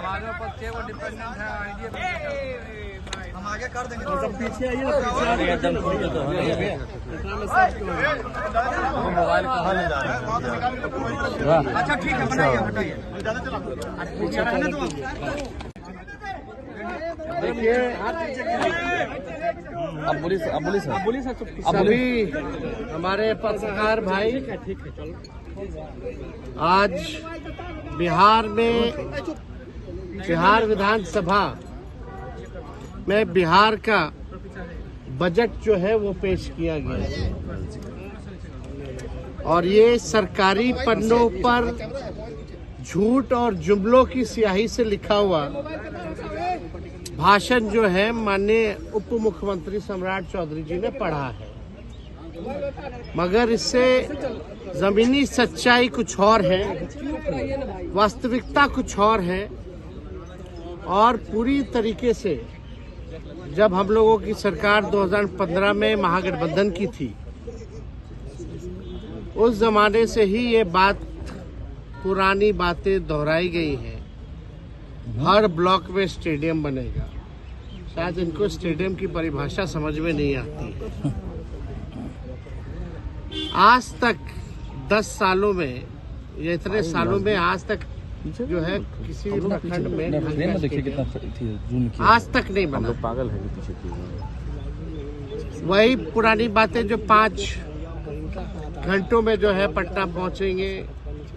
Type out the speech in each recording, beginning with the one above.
हमारे ऊपर से वो डिपेंडेंट है आईडिया हम आगे कर देंगे। पीछे आइए, मोबाइल कहाँ ले जा रहा है? अच्छा ठीक है, बताइए बताइए। देखिए अब पुलिस सभी हमारे पत्रकार भाई आज बिहार विधानसभा में बिहार का बजट जो है वो पेश किया गया और ये सरकारी पन्नों पर झूठ और जुमलों की स्याही से लिखा हुआ भाषण जो है माननीय उप मुख्यमंत्री सम्राट चौधरी जी ने पढ़ा है, मगर इससे जमीनी सच्चाई कुछ और है, वास्तविकता कुछ और है। और पूरी तरीके से जब हम लोगों की सरकार 2015 में महागठबंधन की थी, उस जमाने से ही ये बात पुरानी बातें दोहराई गई हैं। हर ब्लॉक में स्टेडियम बनेगा। शायद इनको स्टेडियम की परिभाषा समझ में नहीं आती है। आज तक 10 सालों में या इतने सालों में आज तक जो है किसी भी प्रखंड में आज तक नहीं बना। पागल है पीछे। वही पुरानी बातें जो 5 घंटों में जो है पटना पहुंचेंगे,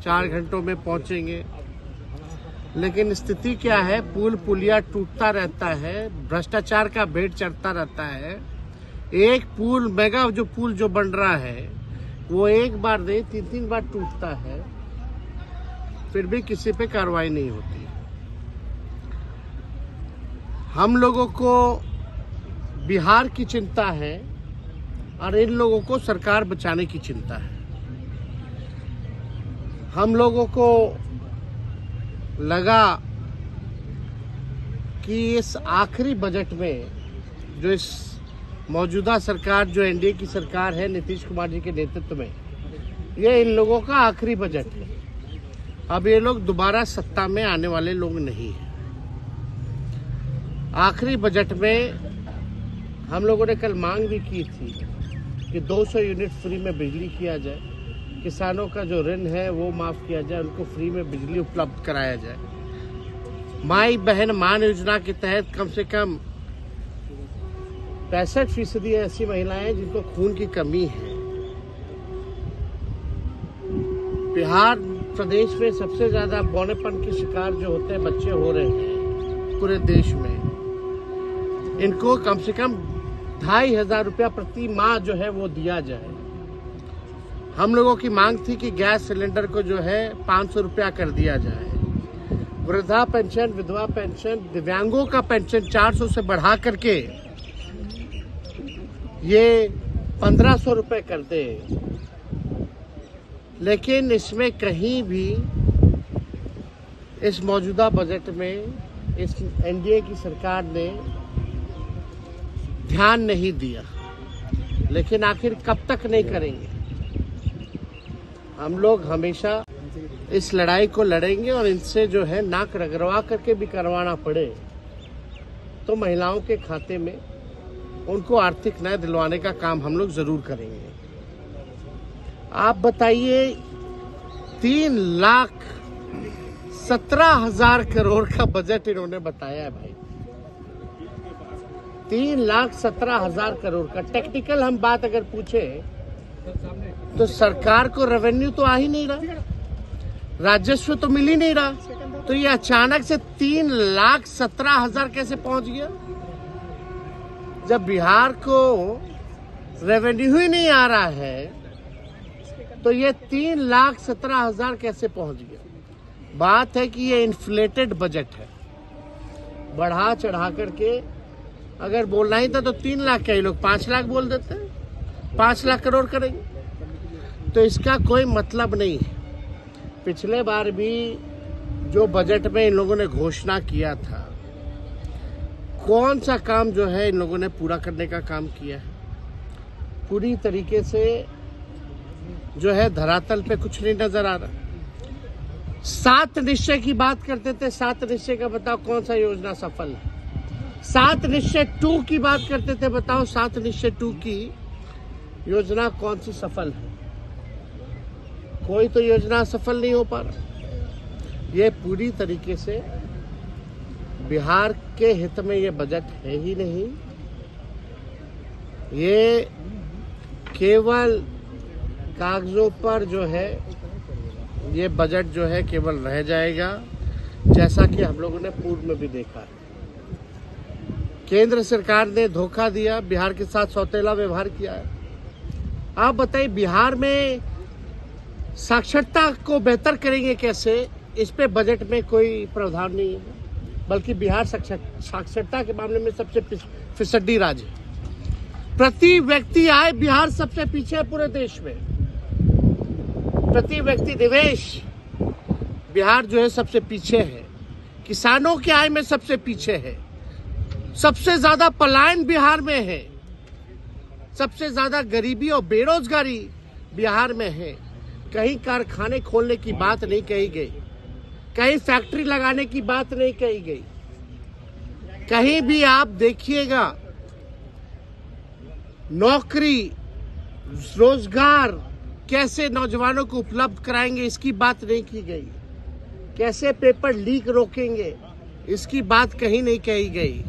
4 घंटों में पहुंचेंगे। लेकिन स्थिति क्या है, पुल पुलिया टूटता रहता है, भ्रष्टाचार का भेंट चढ़ता रहता है। एक पुल मेगा जो पुल जो बन रहा है वो एक बार नहीं 3-3 बार टूटता है, फिर भी किसी पे कार्रवाई नहीं होती। हम लोगों को बिहार की चिंता है और इन लोगों को सरकार बचाने की चिंता है। हम लोगों को लगा कि इस आखिरी बजट में जो इस मौजूदा सरकार जो एनडीए की सरकार है नीतीश कुमार जी के नेतृत्व में, ये इन लोगों का आखिरी बजट है। अब ये लोग दोबारा सत्ता में आने वाले लोग नहीं हैं। आखिरी बजट में हम लोगों ने कल मांग भी की थी कि 200 यूनिट फ्री में बिजली किया जाए, किसानों का जो ऋण है वो माफ किया जाए, उनको फ्री में बिजली उपलब्ध कराया जाए। माई बहन मान योजना के तहत कम से कम 65% ऐसी महिलाएं जिनको खून की कमी है। बिहार प्रदेश में सबसे ज्यादा बौनेपन के शिकार जो होते हैं बच्चे हो रहे हैं पूरे देश में। इनको कम से कम 2500 रुपया प्रति माह जो है वो दिया जाए। हम लोगों की मांग थी कि गैस सिलेंडर को जो है 500 रुपया कर दिया जाए। वृद्धा पेंशन, विधवा पेंशन, दिव्यांगों का पेंशन 400 से बढ़ा करके ये 1500 रुपए कर दे। लेकिन इसमें कहीं भी इस मौजूदा बजट में इस एनडीए की सरकार ने ध्यान नहीं दिया। लेकिन आखिर कब तक नहीं करेंगे? हम लोग हमेशा इस लड़ाई को लड़ेंगे और इनसे जो है नाक रगड़वा करके भी करवाना पड़े तो महिलाओं के खाते में उनको आर्थिक न्याय दिलवाने का काम हम लोग जरूर करेंगे। आप बताइए, 3,17,000 करोड़ का बजट इन्होंने बताया है भाई। 3,17,000 करोड़ का। टेक्निकल हम बात अगर पूछे तो सरकार को रेवेन्यू तो आ ही नहीं रहा, राजस्व तो मिल ही नहीं रहा, तो ये अचानक से 3,17,000 कैसे पहुंच गया? जब बिहार को रेवेन्यू ही नहीं आ रहा है तो ये 3,17,000 कैसे पहुंच गया? बात है कि ये इन्फ्लेटेड बजट है। बढ़ा चढ़ा करके अगर बोलना ही था तो 3 लाख का, ये लोग 5 लाख बोल देते हैं, 5 लाख करोड़ करेंगे। तो इसका कोई मतलब नहीं है। पिछले बार भी जो बजट में इन लोगों ने घोषणा किया था, कौन सा काम जो है इन लोगों ने पूरा करने का काम किया है? पूरी तरीके से जो है धरातल पे कुछ नहीं नजर आ रहा। 7 निश्चय की बात करते थे, 7 निश्चय का बताओ कौन सा योजना सफल है? 7 निश्चय 2 की बात करते थे, बताओ 7 निश्चय 2 की योजना कौन सी सफल है? कोई तो योजना सफल नहीं हो पा रहा। ये पूरी तरीके से बिहार के हित में ये बजट है ही नहीं। ये केवल कागजों पर जो है ये बजट जो है केवल रह जाएगा, जैसा कि हम लोगों ने पूर्व में भी देखा है। केंद्र सरकार ने धोखा दिया, बिहार के साथ सौतेला व्यवहार किया है। आप बताइए, बिहार में साक्षरता को बेहतर करेंगे कैसे? इस पे बजट में कोई प्रावधान नहीं है, बल्कि बिहार साक्षरता के मामले में सबसे फिसड्डी राज्य है। प्रति व्यक्ति आय बिहार सबसे पीछे है पूरे देश में। प्रति व्यक्ति निवेश बिहार जो है सबसे पीछे है। किसानों की आय में सबसे पीछे है। सबसे ज्यादा पलायन बिहार में है। सबसे ज्यादा गरीबी और बेरोजगारी बिहार में है। कहीं कारखाने खोलने की बात नहीं कही गई, कहीं फैक्ट्री लगाने की बात नहीं कही गई। कहीं भी आप देखिएगा नौकरी, रोजगार कैसे नौजवानों को उपलब्ध कराएंगे इसकी बात नहीं की गई। कैसे पेपर लीक रोकेंगे इसकी बात कहीं नहीं कही गई।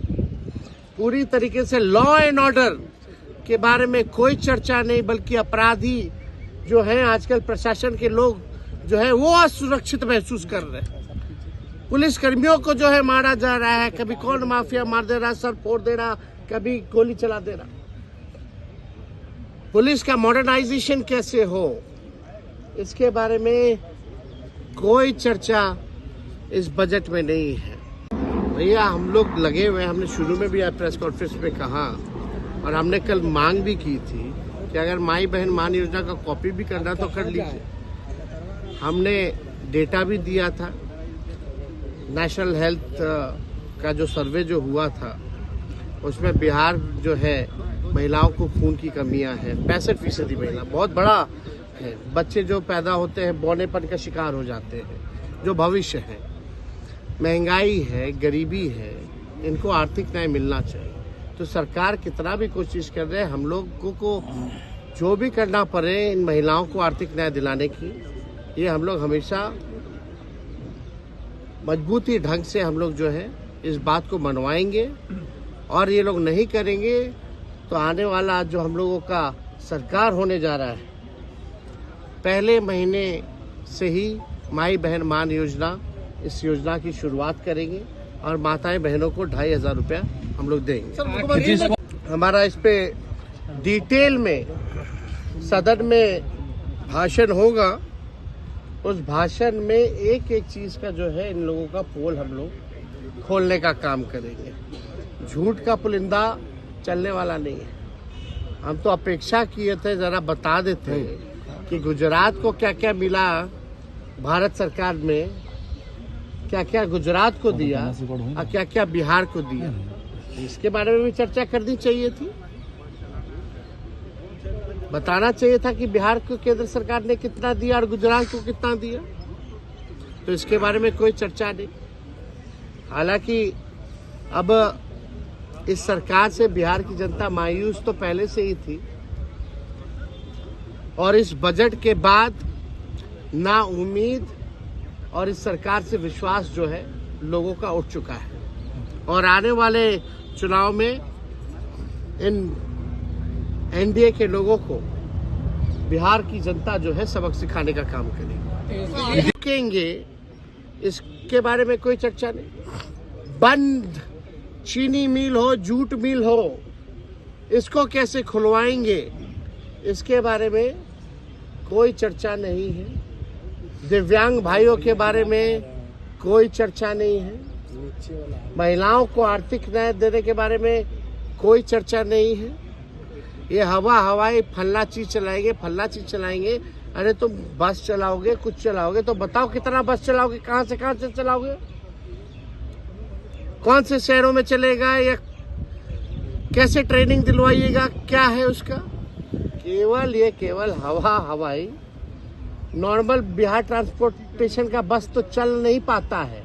पूरी तरीके से लॉ एंड ऑर्डर के बारे में कोई चर्चा नहीं, बल्कि अपराधी जो हैं आजकल प्रशासन के लोग जो है वो असुरक्षित महसूस कर रहे हैं। पुलिस कर्मियों को जो है मारा जा रहा है, कभी कौन माफिया मार दे रहा, सर फोड़ दे रहा, कभी गोली चला दे रहा। पुलिस का मॉडर्नाइजेशन कैसे हो इसके बारे में कोई चर्चा इस बजट में नहीं है। भैया हम लोग लगे हुए हैं, हमने शुरू में भी प्रेस कॉन्फ्रेंस में कहा और हमने कल मांग भी की थी कि अगर माई बहन मान योजना का कॉपी भी करना तो कर लीजिए। हमने डेटा भी दिया था। नेशनल हेल्थ का जो सर्वे जो हुआ था उसमें बिहार जो है महिलाओं को खून की कमियां हैं। 65% महिला बहुत बड़ा है। बच्चे जो पैदा होते हैं बौनेपन का शिकार हो जाते हैं, जो भविष्य है। महंगाई है, गरीबी है, इनको आर्थिक न्याय मिलना चाहिए। तो सरकार कितना भी कोशिश कर रहे हैं, हम लोगों को जो भी करना पड़े इन महिलाओं को आर्थिक न्याय दिलाने की, ये हम लोग हमेशा मजबूती ढंग से हम लोग जो है इस बात को मनवाएंगे। और ये लोग नहीं करेंगे तो आने वाला जो हम लोगों का सरकार होने जा रहा है, पहले महीने से ही माई बहन मान योजना, इस योजना की शुरुआत करेंगे और माताएं बहनों को 2500 रुपया हम लोग देंगे। हमारा इस पे डिटेल में सदन में भाषण होगा। उस भाषण में एक एक चीज का जो है इन लोगों का पोल हम लोग खोलने का काम करेंगे। झूठ का पुलिंदा चलने वाला नहीं है। हम तो अपेक्षा किए थे जरा बता देते कि गुजरात को क्या क्या मिला, भारत सरकार में क्या क्या गुजरात को दिया और क्या क्या बिहार को दिया। इसके बारे में भी चर्चा करनी चाहिए थी। बताना चाहिए था कि बिहार को केंद्र सरकार ने कितना दिया और गुजरात को कितना दिया। तो इसके बारे में कोई चर्चा नहीं। हालांकि अब इस सरकार से बिहार की जनता मायूस तो पहले से ही थी और इस बजट के बाद ना उम्मीद और इस सरकार से विश्वास जो है लोगों का उठ चुका है। और आने वाले चुनाव में इन एनडीए के लोगों को बिहार की जनता जो है सबक सिखाने का काम करेगी। रुकेंगे इसके बारे में कोई चर्चा नहीं। बंद चीनी मिल हो, जूट मिल हो, इसको कैसे खुलवाएंगे इसके बारे में कोई चर्चा नहीं है। दिव्यांग भाइयों के बारे में कोई चर्चा नहीं है। महिलाओं को आर्थिक न्याय देने के बारे में कोई चर्चा नहीं है। ये हवाई फल्ला चीज चलाएंगे, फल्ला चीज चलाएंगे। अरे तुम बस चलाओगे, कुछ चलाओगे तो बताओ कितना बस चलाओगे, कहां से चलाओगे, कौन से शहरों में चलेगा या कैसे ट्रेनिंग दिलवाइएगा, क्या है उसका? केवल हवाई नॉर्मल बिहार ट्रांसपोर्टेशन का बस तो चल नहीं पाता है।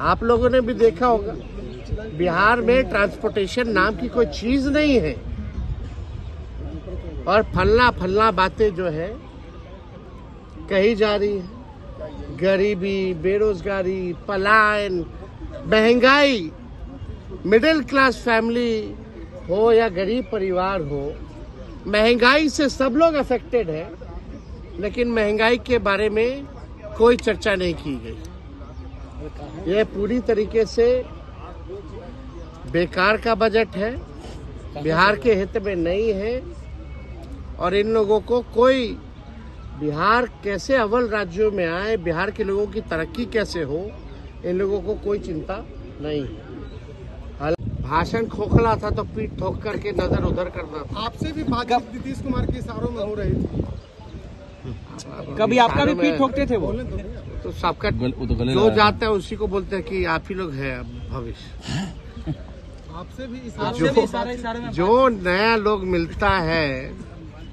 आप लोगों ने भी देखा होगा बिहार में ट्रांसपोर्टेशन नाम की कोई चीज नहीं है। और फलना बातें जो है कही जा रही है। गरीबी, बेरोजगारी, पलायन, महंगाई, मिडिल क्लास फैमिली हो या गरीब परिवार हो, महंगाई से सब लोग अफेक्टेड है, लेकिन महंगाई के बारे में कोई चर्चा नहीं की गई। यह पूरी तरीके से बेकार का बजट है, बिहार के हित में नहीं है। और इन लोगों को कोई बिहार कैसे अव्वल राज्यों में आए, बिहार के लोगों की तरक्की कैसे हो, इन लोगों को कोई चिंता नहीं है। भाषण खोखला था तो पीठ ठोक करके नजर उधर करना था। आपसे भी बातचीत नीतीश कुमार के इशारों में हो रही थी। कभी आपका भी पीठ ठोकते थे वो? तो सबका जो जाता है उसी को बोलते हैं कि आप ही लोग हैं भविष्य। आपसे भी इशारे में जो नया लोग मिलता है,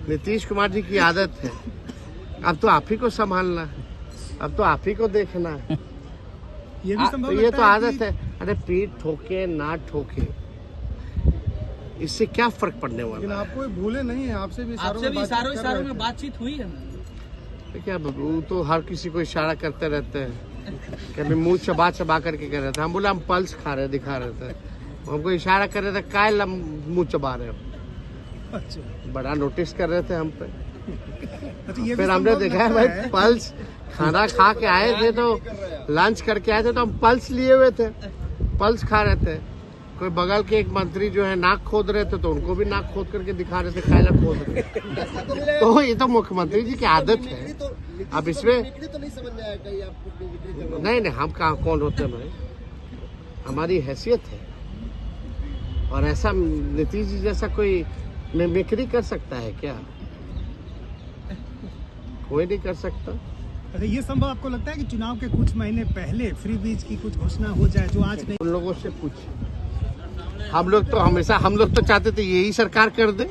नीतीश कुमार जी की आदत है, अब तो आप ही को संभालना है, अब तो आप ही को देखना है। ये तो आदत है। अरे पीठ ठोके ना ठोके, इससे क्या फर्क पड़ने वाला? लेकिन आपको भूले नहीं है, आपसे भी इशारों में बातचीत हुई है। क्या वो तो हर किसी को इशारा करते रहते हैं। कभी मुंह चबा करके कह रहे थे, हम बोला हम पल्स खा रहे दिखा रहे थे, हमको इशारा कर रहे थे काय मुंह चबा रहे हो। अच्छा। बड़ा नोटिस कर रहे थे हम पे। अच्छा, ये फिर हमने देखा है भाई पल्स खाना खा के आए थे, तो लंच करके आए थे तो हम पल्स लिए हुए थे, पल्स खा रहे थे। कोई बगल के एक मंत्री जो है नाक खोद रहे थे तो उनको भी नाक खोद करके दिखा रहे थे कायला खोद रहे। तो ये तो मुख्यमंत्री जी की आदत है। अब इसमें नहीं हम कहाँ कौन होते हैं भाई, हमारी हैसियत है। और ऐसा नीतीश जी जैसा कोई मिमिक्री कर सकता है क्या? कोई नहीं कर सकता। अच्छा, ये संभव आपको लगता है कि चुनाव के कुछ महीने पहले फ्री बीज की कुछ घोषणा हो जाए जो आज नहीं? उन लोगों से पूछिए। हम लोग तो चाहते थे यही सरकार कर दे,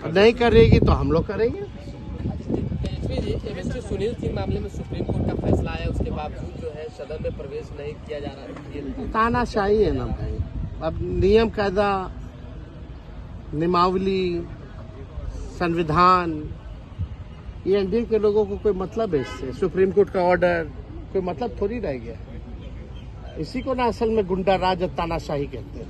नहीं करेगी तो हम लोग करेंगे। सुनील सिंह मामले में सुप्रीम कोर्ट का फैसला आया, उसके बावजूद जो है सदन में प्रवेश नहीं किया जा रहा है। तानाशाही है ना भाई। अब नियम कायदा, नियमावली, संविधान, ये एनडीए के लोगों को कोई मतलब है इससे? सुप्रीम कोर्ट का ऑर्डर कोई मतलब थोड़ी रह गया है। इसी को ना असल में गुंडा राज और तानाशाही कहते हैं।